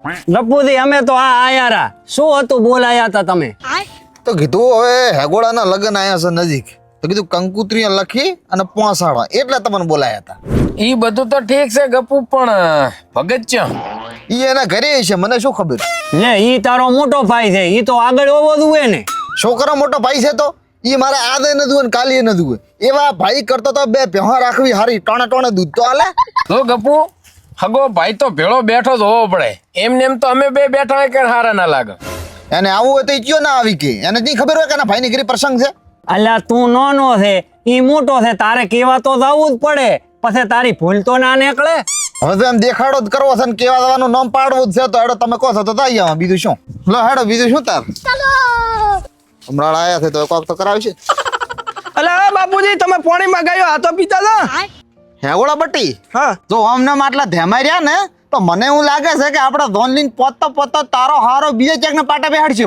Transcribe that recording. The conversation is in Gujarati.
ગપુજી અમે તો આ આયારા શું હતું બોલાયા હતા તમે? તો કીધું હવે હેગોડાના લગ્ન આયા છે નજીક, તો કીધું કંકુત્રી લખી અને પહોંચાડવા એટલે તમને બોલાયા હતા. ઈ બધું તો ઠીક છે ગપુ, પણ ભગત છે ઈ એના ઘરે છે, મને શું ખબર. લે ઈ તારો મોટો ભાઈ છે, ઈ તો આગળ હોવો જોઈએ ને. છોકરો મોટો ભાઈ છે તો ઈ મારે આદે ન દુવે ને કાલીએ ન દુવે. એવા ભાઈ કરતો તો બે ભેહા રાખવી હારી, ટોણે ટોણે દૂધ તો આલે. તો ગપુ હગો ભાઈ તો ભેળો બેઠો જ હોવો પડે, એમને એમ તો અમે બે બેઠા હોય કે હારા ના લાગે. એને આવું હોય તો ઈ કયો ના આવી કે એને નહીં ખબર હોય કે એના ભાઈની ઘરે પ્રસંગ છે. અલ્યા તું નાનો છે ઈ મોટો છે, તારે કેવા તો જવું જ પડે, પછી તારી ભૂલ તો ના નીકળે. હવે તો એમ દેખાડો જ કરવો છે ને કેવા જવાનું નામ પાડવું જ છે, તો હેડો તમે કહો છો તો થઈ આવો, બીજું શું. લો હેડો, બીજું શું તાર. હમણાં આયા છે તો કોક તો કરાવશે. અલા બાપુજી તમે પાણીમાં ગયો આ તો પીતા હતા. હેગોડા બટ્ટી, હા જો અમને આટલા ધેમાઈ રહ્યા ને તો મને એવું લાગે છે કે આપણે ધોન લઈને પોતતો તારો હારો બીજે ચેક ને પાટા બેહાડશે.